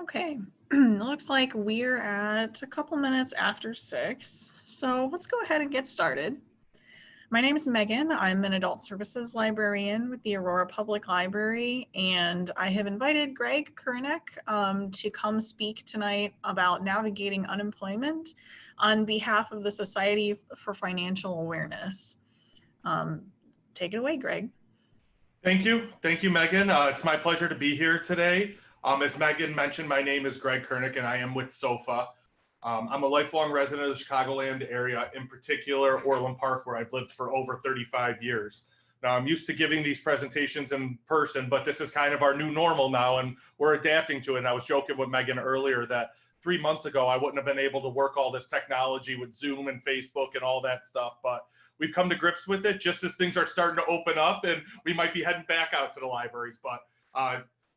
Okay, looks like we're at a couple minutes after 6, so let's go ahead and get started. My name is Megan. I'm an adult services librarian with the Aurora Public Library, and I have invited Greg Koenig to come speak tonight about navigating unemployment on behalf of the Society for Financial Awareness. Um, Take it away, Greg. Thank you. Thank you, Megan. It's my pleasure to be here today. As Megan mentioned, my name is Greg Koenig, and I am with SOFA. I'm a lifelong resident of the Chicagoland area, in particular Orland Park, where I've lived for over 35 years. Now, I'm used to giving these presentations in person, but this is kind of our new normal now, and we're adapting to it. And I was joking with Megan earlier that 3 months ago, I wouldn't have been able to work all this technology with Zoom and Facebook and all that stuff, but we've come to grips with it just as things are starting to open up, and we might be heading back out to the libraries. But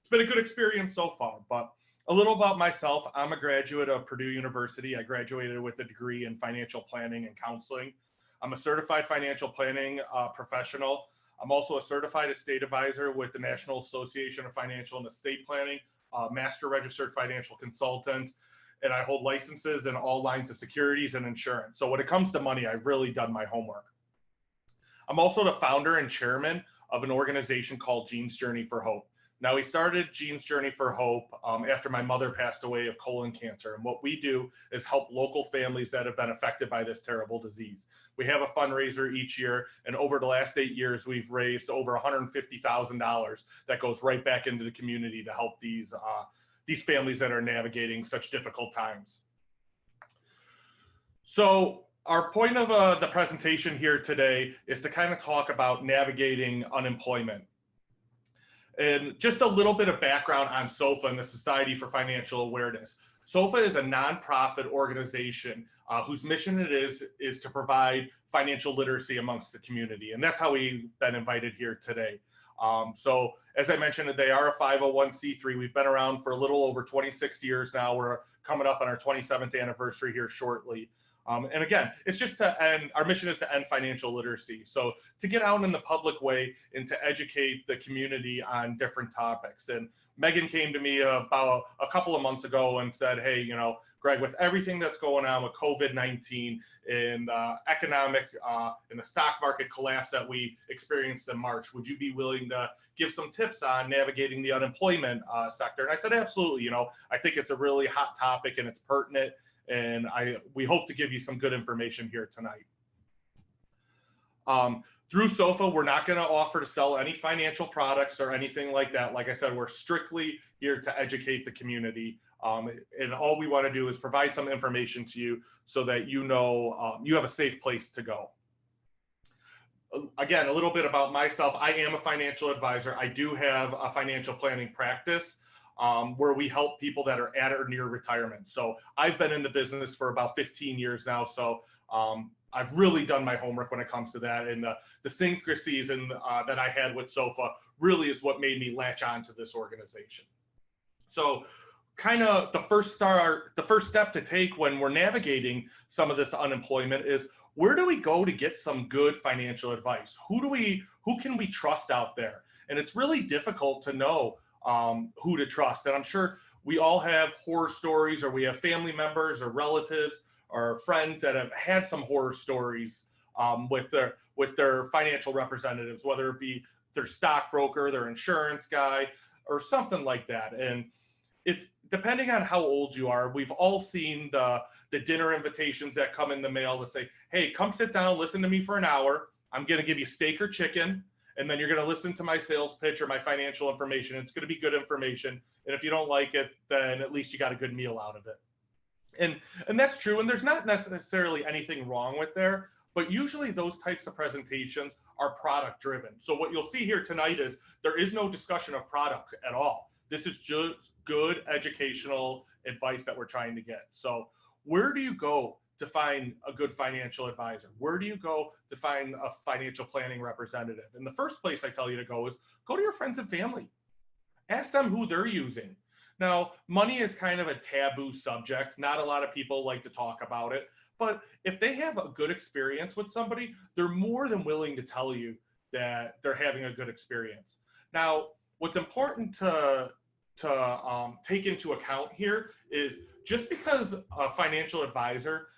it's been a good experience so far. But a little about myself: I'm a graduate of Purdue University. I graduated with a degree in financial planning and counseling. I'm a certified financial planning professional. I'm also a certified estate advisor with the National Association of Financial and Estate Planning, master registered financial consultant, and I hold licenses in all lines of securities and insurance. So when it comes to money, I've really done my homework. I'm also the founder and chairman of an organization called Jean's Journey for Hope. Now, we started Jean's Journey for Hope after my mother passed away of colon cancer. And what we do is help local families that have been affected by this terrible disease. We have a fundraiser each year, and over the last 8 years, we've raised over $150,000 that goes right back into the community to help these families that are navigating such difficult times. So our point of the presentation here today is to kind of talk about navigating unemployment. And just a little bit of background on SOFA and the Society for Financial Awareness. SOFA is a nonprofit organization whose mission it is to provide financial literacy amongst the community. And that's how we've been invited here today. So as I mentioned, they are a 501c3. We've been around for a little over 26 years now. We're coming up on our 27th anniversary here shortly. And again, it's just to end, our mission is to end financial literacy. So to get out in the public way and to educate the community on different topics. And Megan came to me about a couple of months ago and said, hey, Greg, with everything that's going on with COVID-19 and economic and the stock market collapse that we experienced in March, would you be willing to give some tips on navigating the unemployment sector? And I said, absolutely. I think it's a really hot topic and it's pertinent. And we hope to give you some good information here tonight. Through SOFA, we're not going to offer to sell any financial products or anything like that. Like I said, we're strictly here to educate the community. And all we want to do is provide some information to you so that you have a safe place to go. Again, a little bit about myself. I am a financial advisor. I do have a financial planning practice where we help people that are at or near retirement. So I've been in the business for about 15 years now. So I've really done my homework when it comes to that. And the syncrasies that I had with SOFA really is what made me latch on to this organization. So kind of the first step to take when we're navigating some of this unemployment is, where do we go to get some good financial advice? Who can we trust out there? And it's really difficult to know who to trust. And I'm sure we all have horror stories, or we have family members or relatives or friends that have had some horror stories with their financial representatives, whether it be their stockbroker, their insurance guy, or something like that. And if depending on how old you are, we've all seen the dinner invitations that come in the mail to say, hey, come sit down, listen to me for an hour. I'm going to give you steak or chicken, and then you're going to listen to my sales pitch or my financial information. It's going to be good information. And if you don't like it, then at least you got a good meal out of it. And that's true. And there's not necessarily anything wrong with there, but usually those types of presentations are product driven. So what you'll see here tonight is there is no discussion of products at all. This is just good educational advice that we're trying to get. So where do you go to find a good financial advisor? Where do you go to find a financial planning representative? And the first place I tell you to go is go to your friends and family. Ask them who they're using. Now, money is kind of a taboo subject. Not a lot of people like to talk about it. But if they have a good experience with somebody, they're more than willing to tell you that they're having a good experience. Now, what's important to take into account here is just because a financial advisor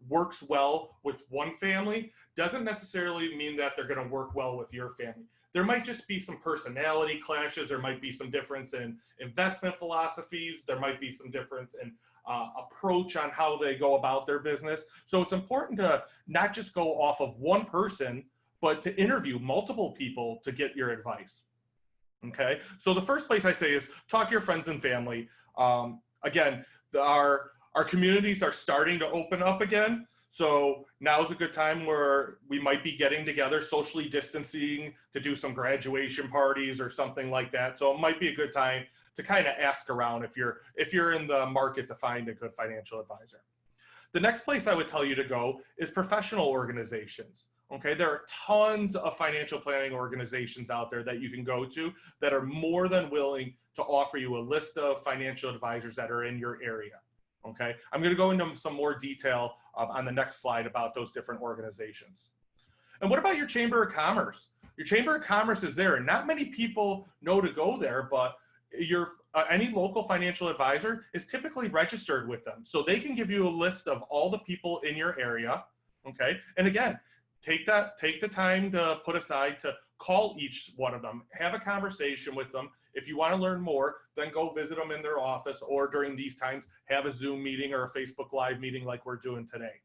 works well with one family doesn't necessarily mean that they're going to work well with your family. There might just be some personality clashes. There might be some difference in investment philosophies. There might be some difference in approach on how they go about their business. So it's important to not just go off of one person, but to interview multiple people to get your advice. Okay, so the first place I say is talk to your friends and family. Again, our communities are starting to open up again. So now is a good time where we might be getting together, socially distancing, to do some graduation parties or something like that. So it might be a good time to kind of ask around if you're in the market to find a good financial advisor. The next place I would tell you to go is professional organizations. Okay, there are tons of financial planning organizations out there that you can go to that are more than willing to offer you a list of financial advisors that are in your area. Okay, I'm going to go into some more detail on the next slide about those different organizations. And what about your Chamber of Commerce? Your Chamber of Commerce is there, and not many people know to go there, but any local financial advisor is typically registered with them. So they can give you a list of all the people in your area. Okay, and again, take the time to put aside to call each one of them, have a conversation with them. If you want to learn more, then go visit them in their office, or during these times, have a Zoom meeting or a Facebook Live meeting like we're doing today.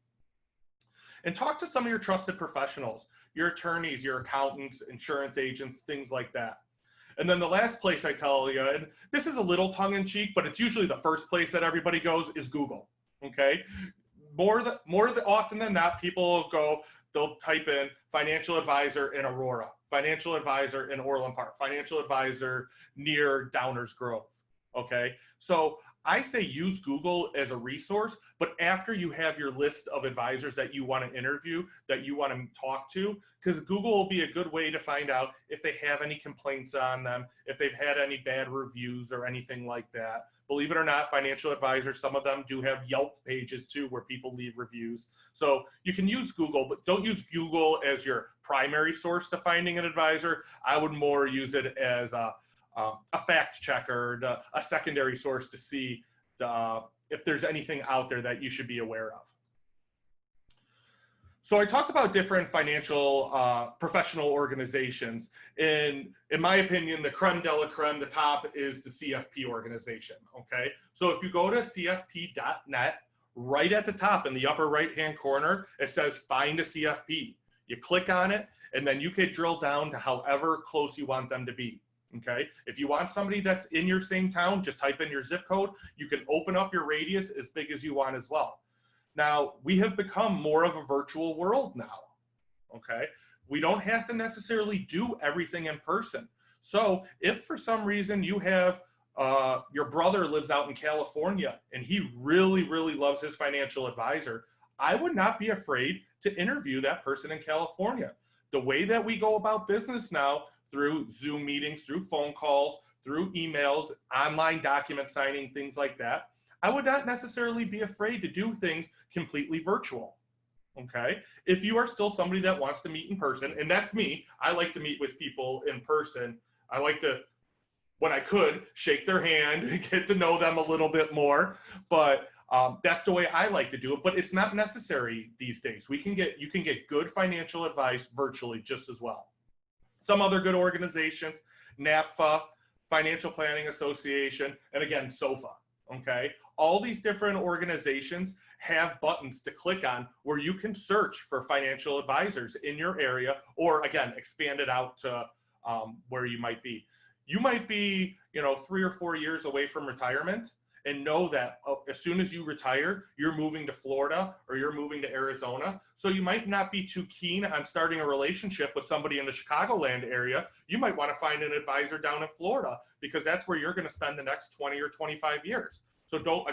And talk to some of your trusted professionals, your attorneys, your accountants, insurance agents, things like that. And then the last place I tell you, and this is a little tongue in cheek, but it's usually the first place that everybody goes, is Google. Okay, more often than not, people they'll type in financial advisor in Aurora, financial advisor in Orland Park, financial advisor near Downers Grove. Okay, so I say use Google as a resource, but after you have your list of advisors that you want to interview, that you want to talk to, because Google will be a good way to find out if they have any complaints on them, if they've had any bad reviews or anything like that. Believe it or not, financial advisors, some of them do have Yelp pages too where people leave reviews. So you can use Google, but don't use Google as your primary source to finding an advisor. I would more use it as a fact checker, a secondary source to see if there's anything out there that you should be aware of. So I talked about different financial professional organizations. In my opinion, the creme de la creme, the top is the CFP organization, okay? So if you go to cfp.net, right at the top in the upper right-hand corner, it says find a CFP. You click on it, and then you could drill down to however close you want them to be. Okay, if you want somebody that's in your same town, just type in your zip code. You can open up your radius as big as you want as well. Now, we have become more of a virtual world now. Okay, we don't have to necessarily do everything in person. So if for some reason you have your brother lives out in California and he really, really loves his financial advisor, I would not be afraid to interview that person in California. The way that we go about business now, through Zoom meetings, through phone calls, through emails, online document signing, things like that, I would not necessarily be afraid to do things completely virtual. Okay, if you are still somebody that wants to meet in person, and that's me, I like to meet with people in person. I like to, when I could, shake their hand and get to know them a little bit more, but that's the way I like to do it. But it's not necessary these days. You can get good financial advice virtually just as well. Some other good organizations, NAPFA, Financial Planning Association, and again, SOFA, okay? All these different organizations have buttons to click on where you can search for financial advisors in your area, or again, expand it out to where you might be. You might be, 3 or 4 years away from retirement, and know that as soon as you retire, you're moving to Florida or you're moving to Arizona. So you might not be too keen on starting a relationship with somebody in the Chicagoland area. You might want to find an advisor down in Florida because that's where you're going to spend the next 20 or 25 years. So don't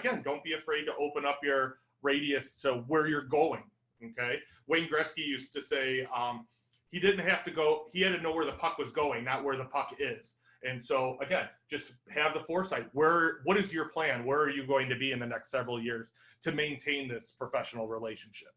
be afraid to open up your radius to where you're going, okay? Wayne Gretzky used to say he didn't have to go, he had to know where the puck was going, not where the puck is. And so again, just have the foresight. What is your plan? Where are you going to be in the next several years to maintain this professional relationship?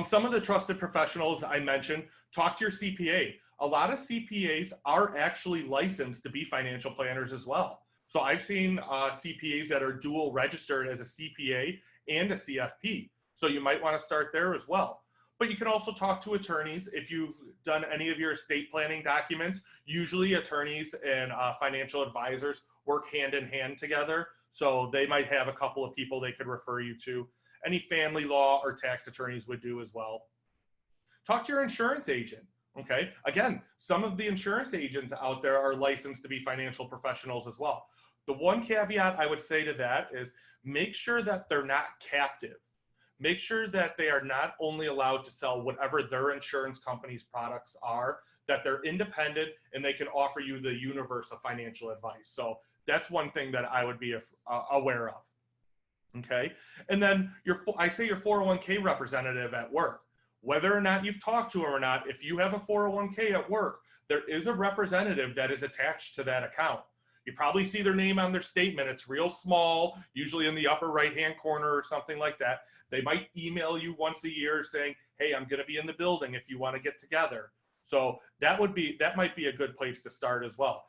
Some of the trusted professionals I mentioned, talk to your CPA. a lot of CPAs are actually licensed to be financial planners as well. So I've seen CPAs that are dual registered as a CPA and a CFP. So you might want to start there as well. But you can also talk to attorneys if you've done any of your estate planning documents. Usually attorneys and financial advisors work hand in hand together. So they might have a couple of people they could refer you to. Any family law or tax attorneys would do as well. Talk to your insurance agent. Okay. Again, some of the insurance agents out there are licensed to be financial professionals as well. The one caveat I would say to that is make sure that they're not captive. Make sure that they are not only allowed to sell whatever their insurance company's products are, that they're independent and they can offer you the universe of financial advice. So that's one thing that I would be aware of. Okay. And then I say your 401k representative at work, whether or not you've talked to them or not, if you have a 401k at work, there is a representative that is attached to that account. You probably see their name on their statement. It's real small, usually in the upper right-hand corner or something like that. They might email you once a year saying, hey, I'm going to be in the building if you want to get together. So that might be a good place to start as well.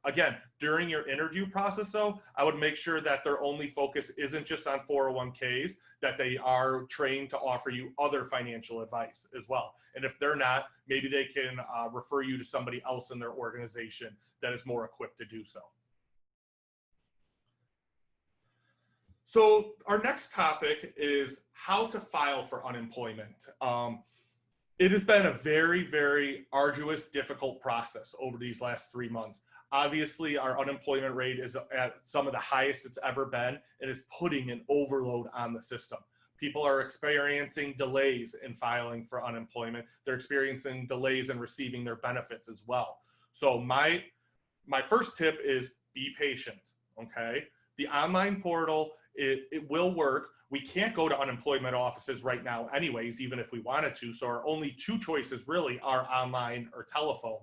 Again, during your interview process, though, I would make sure that their only focus isn't just on 401ks, that they are trained to offer you other financial advice as well. And if they're not, maybe they can refer you to somebody else in their organization that is more equipped to do so. So our next topic is how to file for unemployment. It has been a very, very arduous, difficult process over these last 3 months. Obviously, our unemployment rate is at some of the highest it's ever been and is putting an overload on the system. People are experiencing delays in filing for unemployment. They're experiencing delays in receiving their benefits as well. So my first tip is be patient, okay? The online portal, it will work. We can't go to unemployment offices right now anyways, even if we wanted to. So our only two choices really are online or telephone.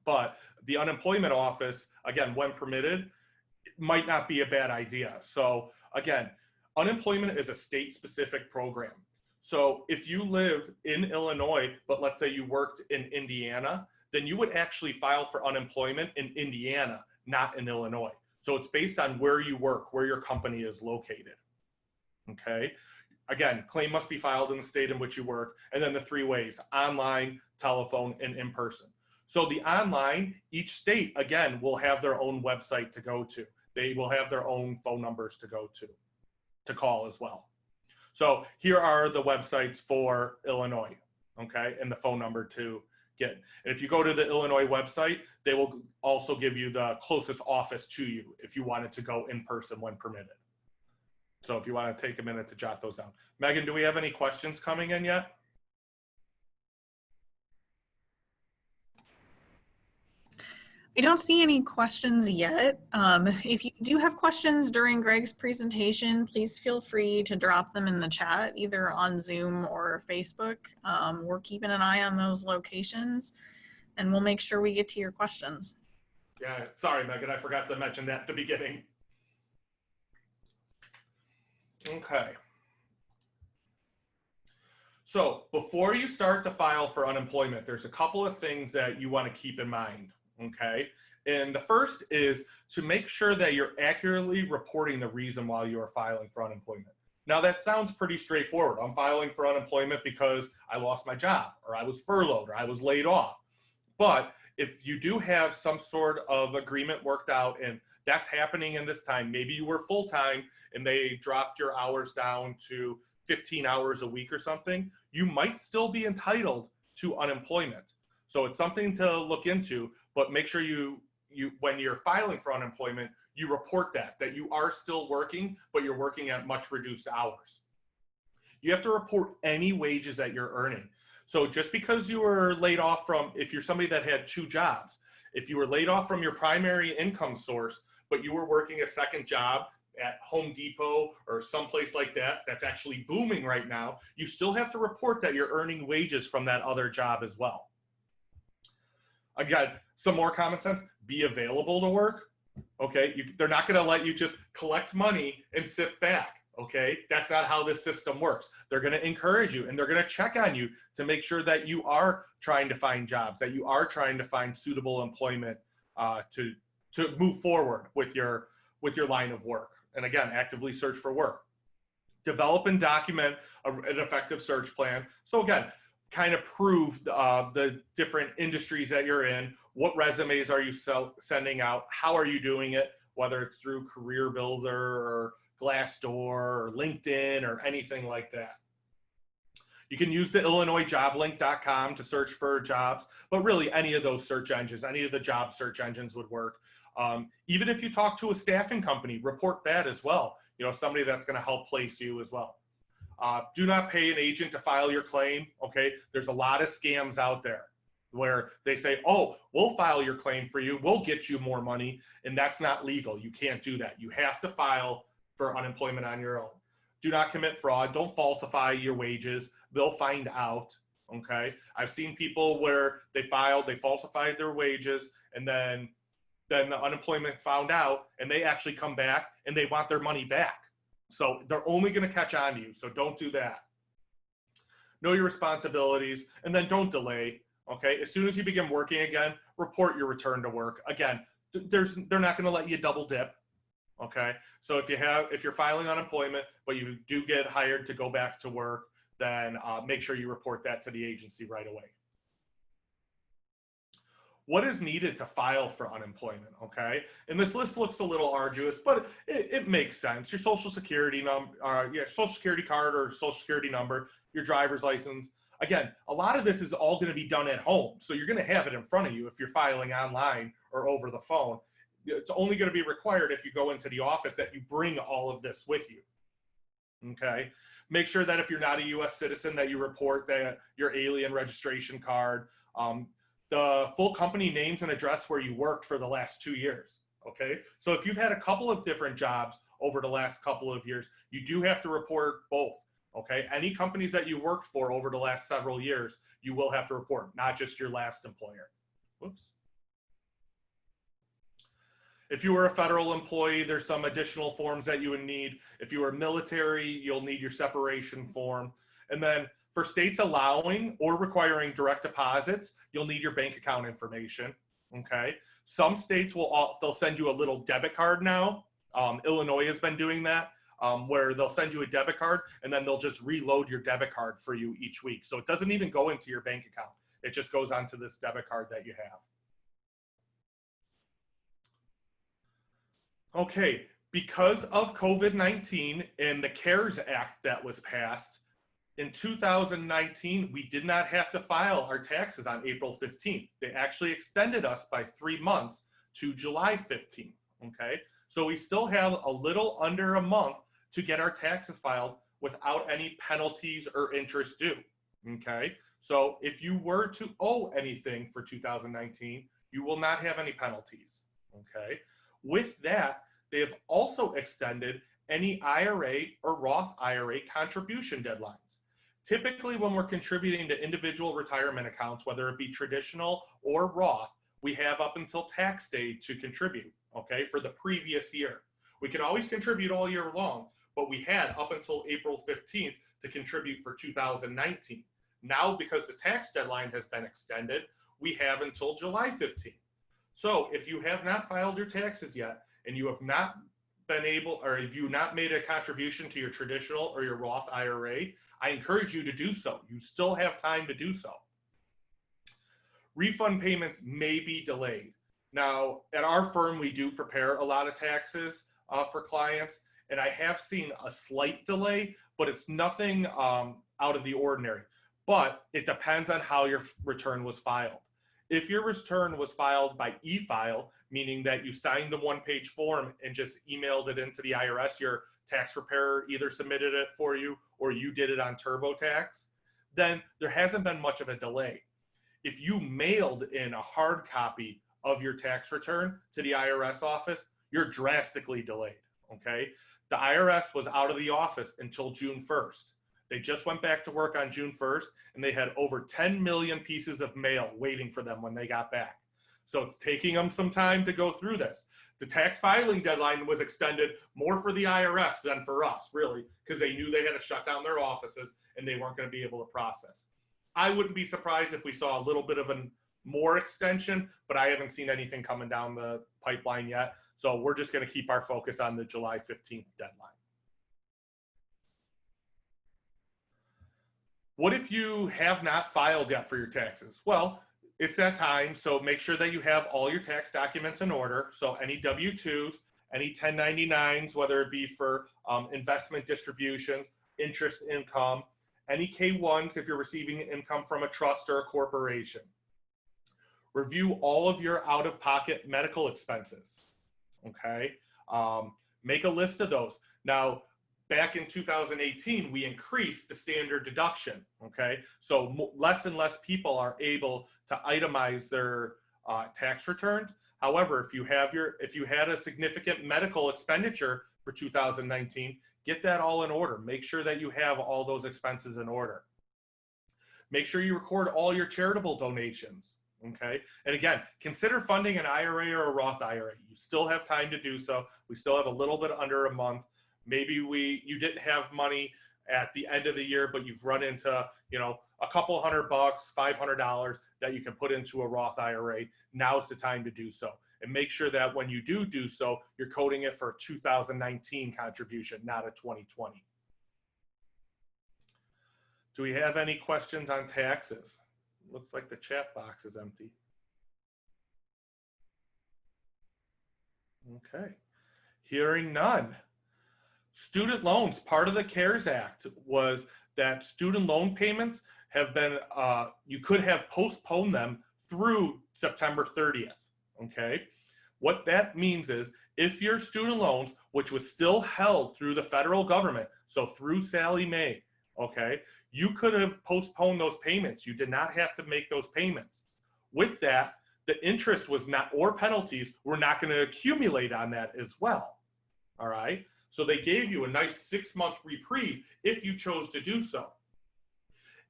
But the unemployment office, again, when permitted, might not be a bad idea. So again, unemployment is a state-specific program. So if you live in Illinois, but let's say you worked in Indiana, then you would actually file for unemployment in Indiana, not in Illinois. So it's based on where you work, where your company is located. Okay. Again, claim must be filed in the state in which you work. And then the 3 ways: online, telephone, and in person. So the online, each state, again, will have their own website to go to. They will have their own phone numbers to go to call as well. So here are the websites for Illinois, okay, and the phone number to get. And if you go to the Illinois website, they will also give you the closest office to you if you wanted to go in person when permitted. So if you want to take a minute to jot those down. Megan, do we have any questions coming in yet? I don't see any questions yet. If you do have questions during Greg's presentation, please feel free to drop them in the chat, either on Zoom or Facebook. We're keeping an eye on those locations, and we'll make sure we get to your questions. Yeah, sorry, Megan, I forgot to mention that at the beginning. Okay. So before you start to file for unemployment, there's a couple of things that you want to keep in mind. Okay. And the first is to make sure that you're accurately reporting the reason why you are filing for unemployment. Now that sounds pretty straightforward. I'm filing for unemployment because I lost my job, or I was furloughed, or I was laid off. But if you do have some sort of agreement worked out, and that's happening in this time, maybe you were full-time and they dropped your hours down to 15 hours a week or something, you might still be entitled to unemployment. So it's something to look into, but make sure you when you're filing for unemployment, you report that you are still working, but you're working at much reduced hours. You have to report any wages that you're earning. So just because you were laid off from, if you're somebody that had 2 jobs, if you were laid off from your primary income source, but you were working a second job at Home Depot or someplace like that, that's actually booming right now, you still have to report that you're earning wages from that other job as well. Again, some more common sense, be available to work. Okay, they're not going to let you just collect money and sit back. Okay, that's not how this system works. They're going to encourage you and they're going to check on you to make sure that you are trying to find jobs, that you are trying to find suitable employment to move forward with your line of work. And again, actively search for work. Develop and document an effective search plan. So again, kind of prove the different industries that you're in. What resumes are you sending out? How are you doing it? Whether it's through Career Builder or Glassdoor or LinkedIn or anything like that. You can use the IllinoisJobLink.com to search for jobs, but really any of those search engines, any of the job search engines would work. Even if you talk to a staffing company, report that as well. You know, somebody that's going to help place you as well. Do not pay an agent to file your claim. Okay, there's a lot of scams out there where they say, oh, we'll file your claim for you, we'll get you more money, and that's not legal. You can't do that. You have to file for unemployment on your own. Do not commit fraud. Don't falsify your wages. They'll find out. Okay, I've seen people where they falsified their wages, and then the unemployment found out, and they actually come back and they want their money back. So they're only going to catch on to you. So don't do that. Know your responsibilities, and then don't delay. Okay, as soon as you begin working again, report your return to work. Again, they're not going to let you double dip. Okay, so if you're filing unemployment, but you do get hired to go back to work, then make sure you report that to the agency right away. What is needed to file for unemployment? Okay, and this list looks a little arduous, but it makes sense. Your social security number, social security card or social security number, your driver's license. Again, a lot of this is all going to be done at home, so you're going to have it in front of you if you're filing online or over the phone. It's only going to be required if you go into the office that you bring all of this with you. Okay, make sure that if you're not a U.S. citizen that you report that your alien registration card, the full company names and address where you worked for the last 2 years. Okay, so if you've had a couple of different jobs over the last couple of years, you do have to report both. Okay, any companies that you worked for over the last several years, you will have to report, not just your last employer. Whoops. If you were a federal employee, there's some additional forms that you would need. If you were military, you'll need your separation form. And then for states allowing or requiring direct deposits, you'll need your bank account information. Okay. Some states they'll send you a little debit card now. Illinois has been doing that, where they'll send you a debit card and then they'll just reload your debit card for you each week. So it doesn't even go into your bank account. It just goes onto this debit card that you have. Okay, because of COVID-19 and the CARES Act that was passed, in 2019, we did not have to file our taxes on April 15th. They actually extended us by 3 months to July 15th, okay? So we still have a little under a month to get our taxes filed without any penalties or interest due, okay? So if you were to owe anything for 2019, you will not have any penalties, okay? With that, they have also extended any IRA or Roth IRA contribution deadlines. Typically, when we're contributing to individual retirement accounts, whether it be traditional or Roth, we have up until tax day to contribute, okay, for the previous year. We can always contribute all year long, but we had up until April 15th to contribute for 2019. Now, because the tax deadline has been extended, we have until July 15th. So if you have not filed your taxes yet, and you have not been able, or if you not made a contribution to your traditional or your Roth IRA, I encourage you to do so. You still have time to do so. Refund payments may be delayed. Now, at our firm, we do prepare a lot of taxes for clients, and I have seen a slight delay, but it's nothing out of the ordinary. But it depends on how your return was filed. If your return was filed by e-file, meaning that you signed the one-page form and just emailed it into the IRS, your tax preparer either submitted it for you or you did it on TurboTax, then there hasn't been much of a delay. If you mailed in a hard copy of your tax return to the IRS office, you're drastically delayed, okay? The IRS was out of the office until June 1st. They just went back to work on June 1st, and they had over 10 million pieces of mail waiting for them when they got back. So it's taking them some time to go through this. The tax filing deadline was extended more for the IRS than for us, really, because they knew they had to shut down their offices and they weren't going to be able to process. I wouldn't be surprised if we saw a little bit of a more extension, but I haven't seen anything coming down the pipeline yet. So we're just going to keep our focus on the July 15th deadline. What if you have not filed yet for your taxes? Well, it's that time, so make sure that you have all your tax documents in order. So any W-2s, any 1099s, whether it be for investment distributions, interest income, any K-1s if you're receiving income from a trust or a corporation. Review all of your out-of-pocket medical expenses, okay? Make a list of those. Now, back in 2018, we increased the standard deduction, okay? So less and less people are able to itemize their tax returns. However, if you had a significant medical expenditure for 2019, get that all in order. Make sure that you have all those expenses in order. Make sure you record all your charitable donations, okay? And again, consider funding an IRA or a Roth IRA. You still have time to do so. We still have a little bit under a month. Maybe you didn't have money at the end of the year, but you've run into, a couple $100, $500 that you can put into a Roth IRA. Now's the time to do so. And make sure that when you do so, you're coding it for a 2019 contribution, not a 2020. Do we have any questions on taxes? Looks like the chat box is empty. Okay. Hearing none. Student loans, part of the CARES Act was that student loan payments have been, you could have postponed them through September 30th, okay? What that means is if your student loans, which was still held through the federal government, so through Sallie Mae, okay, you could have postponed those payments. You did not have to make those payments. With that, the interest was not, or penalties were not going to accumulate on that as well, all right? So they gave you a nice 6-month reprieve if you chose to do so.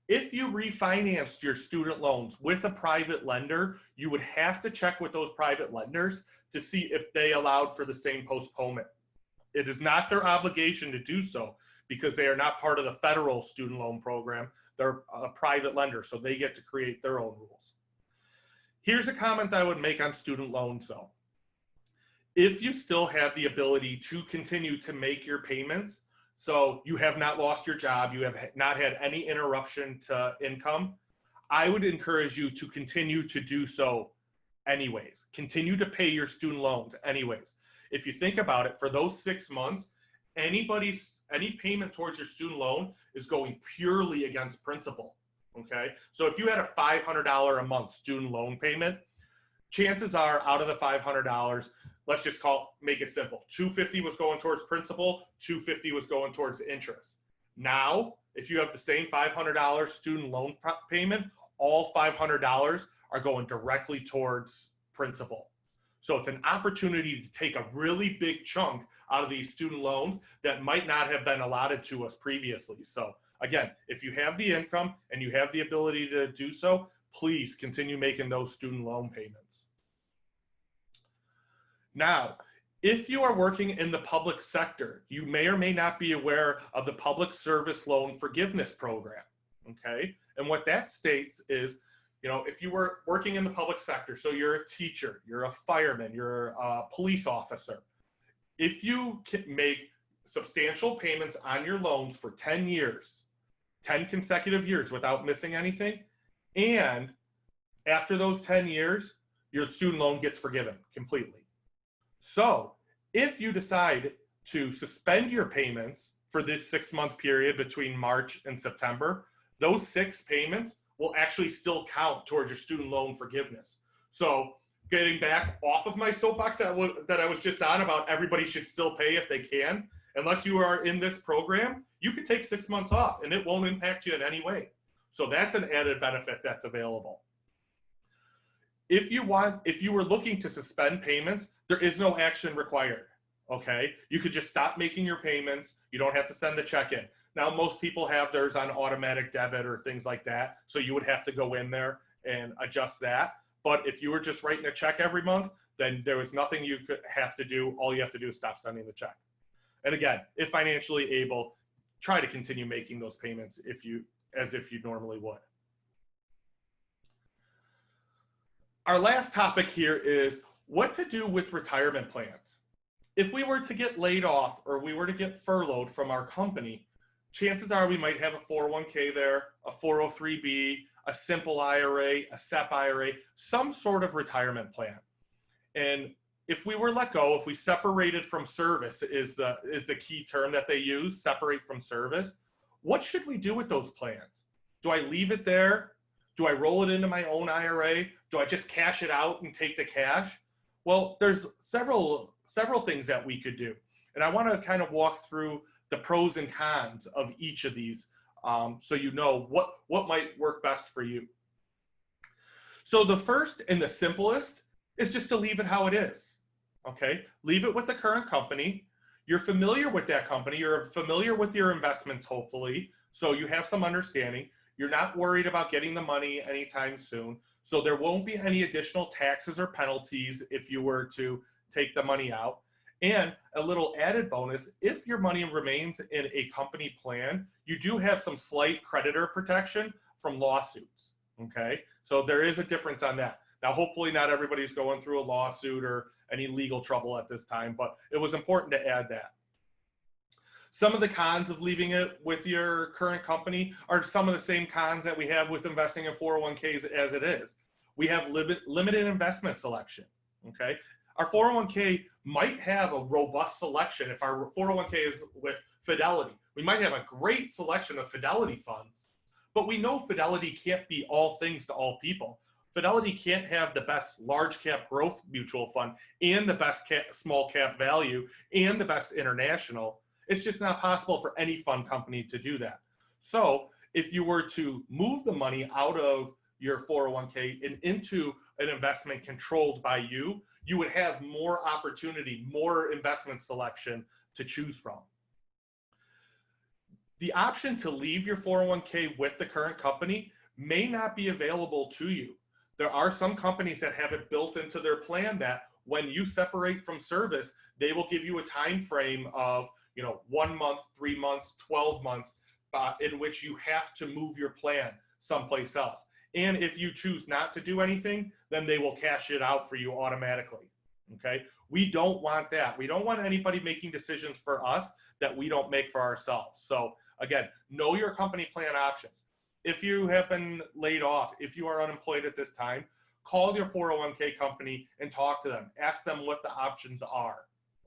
If you refinanced your student loans with a private lender, you would have to check with those private lenders to see if they allowed for the same postponement. It is not their obligation to do so because they are not part of the federal student loan program. They're a private lender, so they get to create their own rules. Here's a comment I would make on student loans though. If you still have the ability to continue to make your payments, so you have not lost your job, you have not had any interruption to income, I would encourage you to continue to do so anyways. Continue to pay your student loans anyways. If you think about it, for those 6 months, any payment towards your student loan is going purely against principal, okay? So if you had a $500 a month student loan payment, chances are out of the $500, let's just make it simple. $250 was going towards principal, $250 was going towards interest. Now, if you have the same $500 student loan payment, all $500 are going directly towards principal. So it's an opportunity to take a really big chunk out of these student loans that might not have been allotted to us previously. So again, if you have the income and you have the ability to do so, please continue making those student loan payments. Now, if you are working in the public sector, you may or may not be aware of the Public Service Loan Forgiveness Program, okay? And what that states is, if you were working in the public sector, so you're a teacher, you're a fireman, you're a police officer, if you can make substantial payments on your loans for 10 years, 10 consecutive years without missing anything, and after those 10 years, your student loan gets forgiven completely. So if you decide to suspend your payments for this 6-month period between March and September, those 6 payments will actually still count towards your student loan forgiveness. So getting back off of my soapbox that I was just on about everybody should still pay if they can, unless you are in this program, you can take 6 months off and it won't impact you in any way. So that's an added benefit that's available. If you were looking to suspend payments, there is no action required, okay? You could just stop making your payments. You don't have to send the check in. Now, most people have theirs on automatic debit or things like that, so you would have to go in there and adjust that. But if you were just writing a check every month, then there was nothing you could have to do. All you have to do is stop sending the check. And again, if financially able, try to continue making those payments as if you normally would. Our last topic here is what to do with retirement plans. If we were to get laid off or we were to get furloughed from our company, chances are we might have a 401k there, a 403b, a simple IRA, a SEP IRA, some sort of retirement plan. And if we were let go, if we separated from service is the key term that they use, separate from service, what should we do with those plans? Do I leave it there? Do I roll it into my own IRA? Do I just cash it out and take the cash? Well, there's several things that we could do. And I want to kind of walk through the pros and cons of each of these so you know what might work best for you. So the first and the simplest is just to leave it how it is. Okay, leave it with the current company. You're familiar with that company. You're familiar with your investments, hopefully. So you have some understanding. You're not worried about getting the money anytime soon. So there won't be any additional taxes or penalties if you were to take the money out. And a little added bonus, if your money remains in a company plan, you do have some slight creditor protection from lawsuits. Okay, so there is a difference on that. Now, hopefully not everybody's going through a lawsuit or any legal trouble at this time, but it was important to add that. Some of the cons of leaving it with your current company are some of the same cons that we have with investing in 401ks as it is. We have limited investment selection, okay? Our 401k might have a robust selection. If our 401k is with Fidelity, we might have a great selection of Fidelity funds, but we know Fidelity can't be all things to all people. Fidelity can't have the best large cap growth mutual fund and the best small cap value and the best international. It's just not possible for any fund company to do that. So if you were to move the money out of your 401k and into an investment controlled by you, you would have more opportunity, more investment selection to choose from. The option to leave your 401k with the current company may not be available to you. There are some companies that have it built into their plan that when you separate from service, they will give you a time frame of 1 month, 3 months, 12 months in which you have to move your plan someplace else. And if you choose not to do anything, then they will cash it out for you automatically. Okay? We don't want that. We don't want anybody making decisions for us that we don't make for ourselves. So again, know your company plan options. If you have been laid off, if you are unemployed at this time, call your 401k company and talk to them. Ask them what the options are,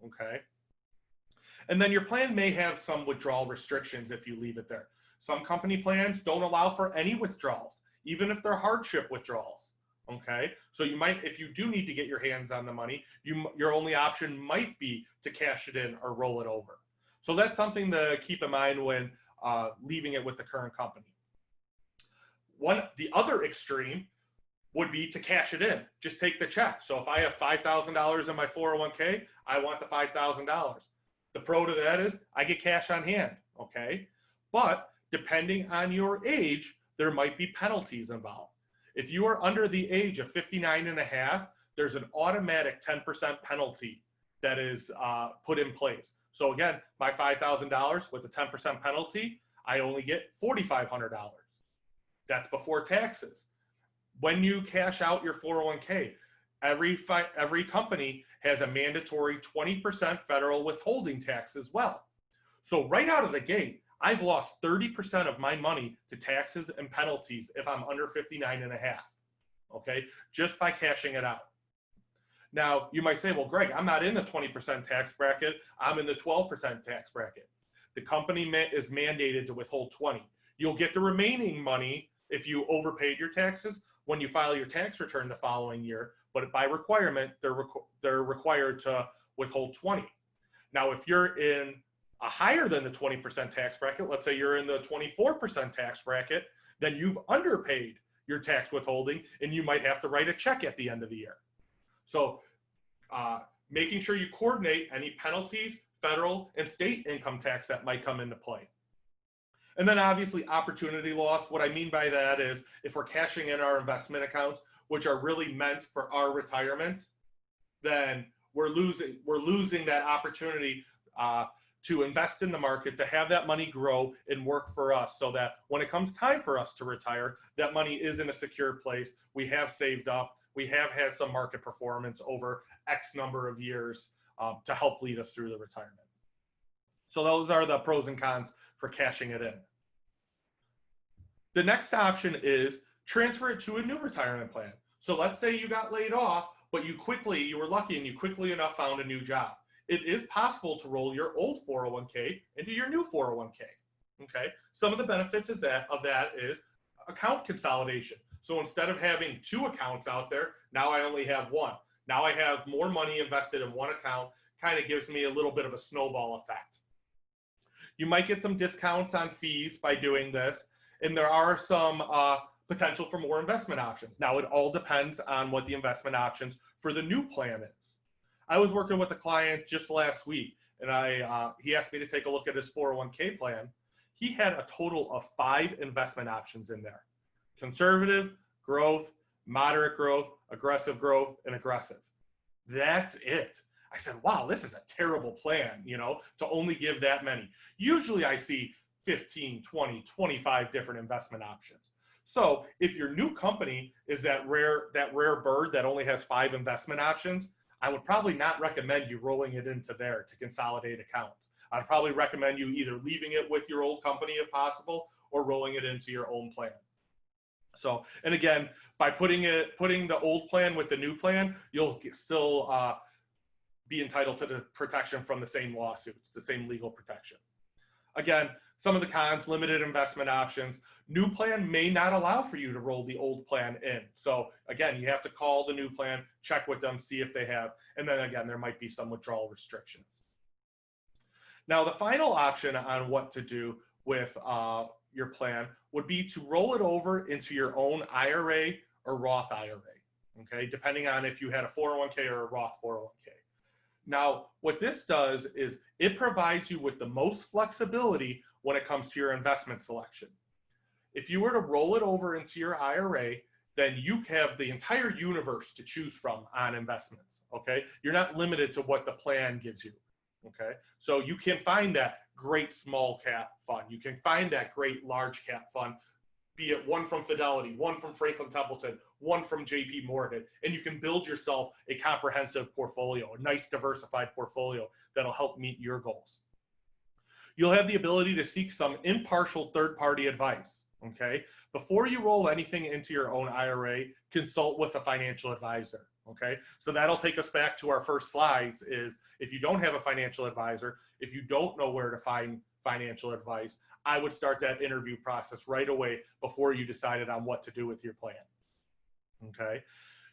okay? And then your plan may have some withdrawal restrictions if you leave it there. Some company plans don't allow for any withdrawals, even if they're hardship withdrawals, okay? So you might, if you do need to get your hands on the money, your only option might be to cash it in or roll it over. So that's something to keep in mind when leaving it with the current company. The other extreme would be to cash it in. Just take the check. So if I have $5,000 in my 401k, I want the $5,000. The pro to that is I get cash on hand, okay? But depending on your age, there might be penalties involved. If you are under the age of 59 and a half, there's an automatic 10% penalty that is put in place. So again, my $5,000 with the 10% penalty, I only get $4,500. That's before taxes. When you cash out your 401k, every company has a mandatory 20% federal withholding tax as well. So right out of the gate, I've lost 30% of my money to taxes and penalties if I'm under 59 and a half, okay, just by cashing it out. Now, you might say, well, Greg, I'm not in the 20% tax bracket. I'm in the 12% tax bracket. The company is mandated to withhold 20. You'll get the remaining money if you overpaid your taxes when you file your tax return the following year, but by requirement, they're required to withhold 20. Now, if you're in a higher than the 20% tax bracket, let's say you're in the 24% tax bracket, then you've underpaid your tax withholding and you might have to write a check at the end of the year. So making sure you coordinate any penalties, federal and state income tax that might come into play. And then obviously opportunity loss. What I mean by that is if we're cashing in our investment accounts, which are really meant for our retirement, then we're losing that opportunity to invest in the market, to have that money grow and work for us, so that when it comes time for us to retire, that money is in a secure place. We have saved up. We have had some market performance over X number of years to help lead us through the retirement. So those are the pros and cons for cashing it in. The next option is transfer it to a new retirement plan. So let's say you got laid off, but you were lucky and you quickly enough found a new job. It is possible to roll your old 401k into your new 401k. Okay. Some of the benefits of that is account consolidation. So instead of having 2 accounts out there, now I only have 1. Now I have more money invested in one account, kind of gives me a little bit of a snowball effect. You might get some discounts on fees by doing this, and there are some potential for more investment options. Now, it all depends on what the investment options for the new plan is. I was working with a client just last week, and he asked me to take a look at his 401k plan. He had a total of 5 investment options in there: conservative, growth, moderate growth, and aggressive. That's it. I said, wow, this is a terrible plan, to only give that many. Usually I see 15, 20, 25 different investment options. So if your new company is that rare bird that only has 5 investment options, I would probably not recommend you rolling it into there to consolidate accounts. I'd probably recommend you either leaving it with your old company if possible, or rolling it into your own plan. So, and again, by putting the old plan with the new plan, you'll still be entitled to the protection from the same lawsuits, the same legal protection. Again, some of the cons: limited investment options. New plan may not allow for you to roll the old plan in. So again, you have to call the new plan, check with them, see if they have, and then again, there might be some withdrawal restrictions. Now, the final option on what to do with your plan would be to roll it over into your own IRA or Roth IRA, okay, depending on if you had a 401k or a Roth 401k. Now, what this does is it provides you with the most flexibility when it comes to your investment selection. If you were to roll it over into your IRA, then you have the entire universe to choose from on investments, okay? You're not limited to what the plan gives you, okay? So you can find that great small cap fund. You can find that great large cap fund, be it one from Fidelity, one from Franklin Templeton, one from JP Morgan, and you can build yourself a comprehensive portfolio, a nice diversified portfolio that'll help meet your goals. You'll have the ability to seek some impartial third-party advice, okay? Before you roll anything into your own IRA, consult with a financial advisor, okay? So that'll take us back to our first slides. Is if you don't have a financial advisor, if you don't know where to find financial advice, I would start that interview process right away before you decided on what to do with your plan, okay?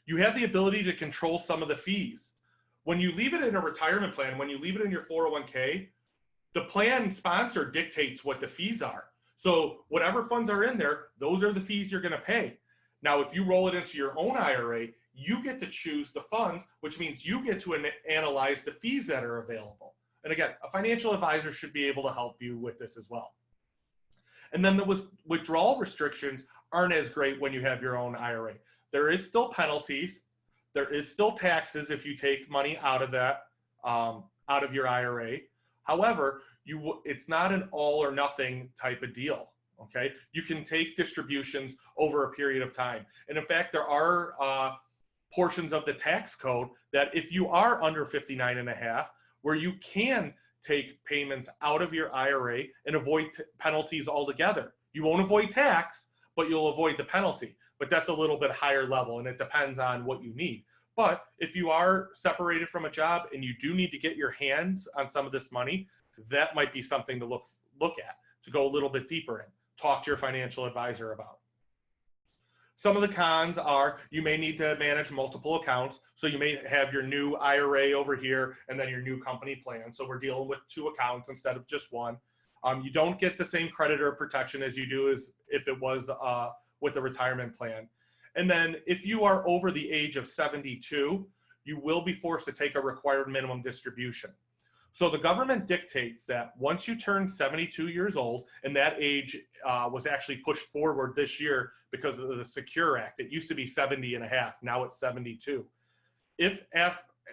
You have the ability to control some of the fees. When you leave it in a retirement plan, when you leave it in your 401k, the plan sponsor dictates what the fees are. So whatever funds are in there, those are the fees you're going to pay. Now, if you roll it into your own IRA, you get to choose the funds, which means you get to analyze the fees that are available. And again, a financial advisor should be able to help you with this as well. And then the withdrawal restrictions aren't as great when you have your own IRA. There is still penalties. There is still taxes if you take money out of that, out of your IRA. However, it's not an all or nothing type of deal, okay? You can take distributions over a period of time. And in fact, there are portions of the tax code that if you are under 59 and a half, where you can take payments out of your IRA and avoid penalties altogether. You won't avoid tax, but you'll avoid the penalty. But that's a little bit higher level, and it depends on what you need. But if you are separated from a job and you do need to get your hands on some of this money, that might be something to look at, to go a little bit deeper in. Talk to your financial advisor about. Some of the cons are you may need to manage multiple accounts. So you may have your new IRA over here and then your new company plan. So we're dealing with 2 accounts instead of just one. You don't get the same creditor protection as you do as if it was with a retirement plan. And then if you are over the age of 72, you will be forced to take a required minimum distribution. So the government dictates that once you turn 72 years old, and that age was actually pushed forward this year because of the Secure Act. It used to be 70 and a half. Now it's 72. If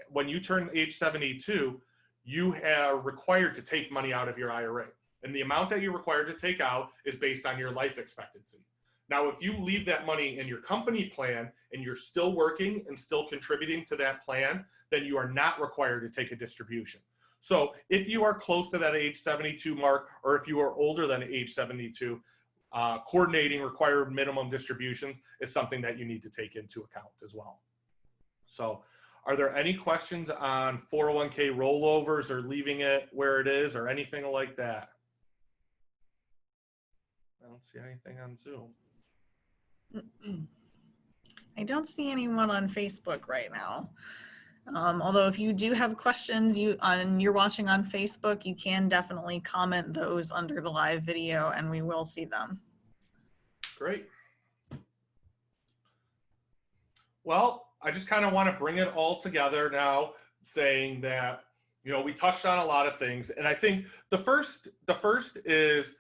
when you turn age 72, you are required to take money out of your IRA. And the amount that you're required to take out is based on your life expectancy. Now, if you leave that money in your company plan and you're still working and still contributing to that plan, then you are not required to take a distribution. So if you are close to that age 72 mark, or if you are older than age 72, coordinating required minimum distributions is something that you need to take into account as well. So are there any questions on 401k rollovers or leaving it where it is or anything like that? I don't see anything on Zoom. I don't see anyone on Facebook right now. Although if you do have questions you're watching on Facebook, you can definitely comment those under the live video and we will see them. Great. Well, I just kind of want to bring it all together now, saying that, you know, we touched on a lot of things. And I think the first is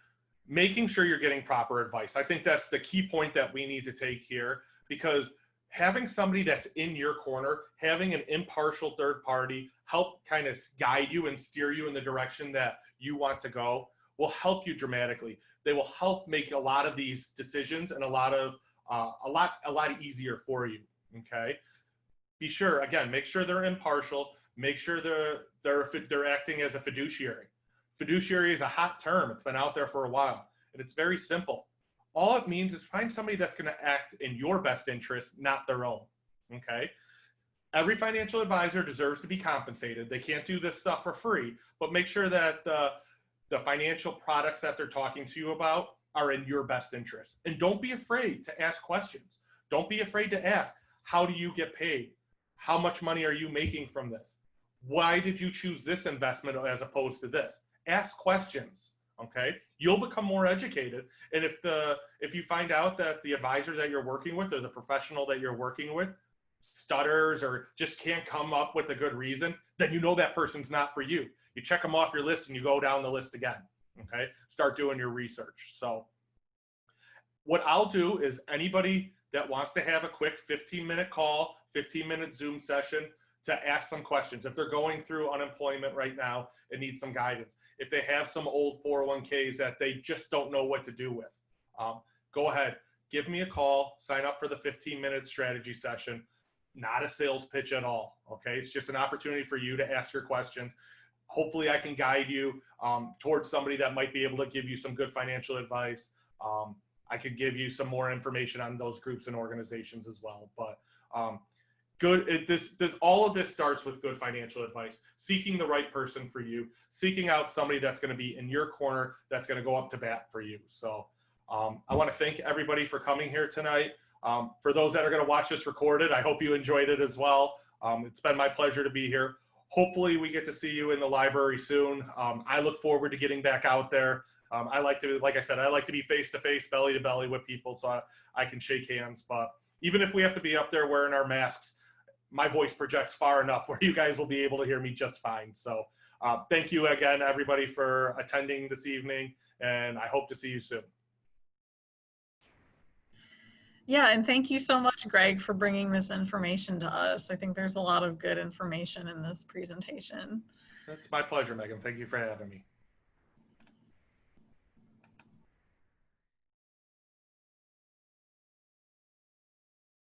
making sure you're getting proper advice. I think that's the key point that we need to take here, because having somebody that's in your corner, having an impartial third party help kind of guide you and steer you in the direction that you want to go will help you dramatically. They will help make a lot of these decisions and a lot easier for you. Okay. Be sure, again, make sure they're impartial. Make sure they're acting as a fiduciary. Fiduciary is a hot term. It's been out there for a while, and it's very simple. All it means is find somebody that's going to act in your best interest, not their own. Okay. Every financial advisor deserves to be compensated. They can't do this stuff for free, but make sure that the financial products that they're talking to you about are in your best interest. And don't be afraid to ask questions. Don't be afraid to ask, how do you get paid? How much money are you making from this? Why did you choose this investment as opposed to this? Ask questions. Okay, you'll become more educated. And if you find out that the advisor that you're working with or the professional that you're working with stutters or just can't come up with a good reason, then you know that person's not for you. You check them off your list and you go down the list again. Okay, start doing your research. So what I'll do is anybody that wants to have a quick 15-minute call, 15-minute Zoom session to ask some questions. If they're going through unemployment right now and need some guidance, if they have some old 401ks that they just don't know what to do with, go ahead, give me a call, sign up for the 15-minute strategy session. Not a sales pitch at all, okay? It's just an opportunity for you to ask your questions. Hopefully I can guide you towards somebody that might be able to give you some good financial advice. I could give you some more information on those groups and organizations as well. But all of this starts with good financial advice, seeking the right person for you, seeking out somebody that's going to be in your corner, that's going to go up to bat for you. So I want to thank everybody for coming here tonight. For those that are going to watch this recorded, I hope you enjoyed it as well. It's been my pleasure to be here. Hopefully we get to see you in the library soon. I look forward to getting back out there. Like I said, I like to be face-to-face, belly-to-belly with people so I can shake hands. But even if we have to be up there wearing our masks, my voice projects far enough where you guys will be able to hear me just fine. So thank you again, everybody, for attending this evening, and I hope to see you soon. Yeah, and thank you so much, Greg, for bringing this information to us. I think there's a lot of good information in this presentation. It's my pleasure, Megan. Thank you for having me.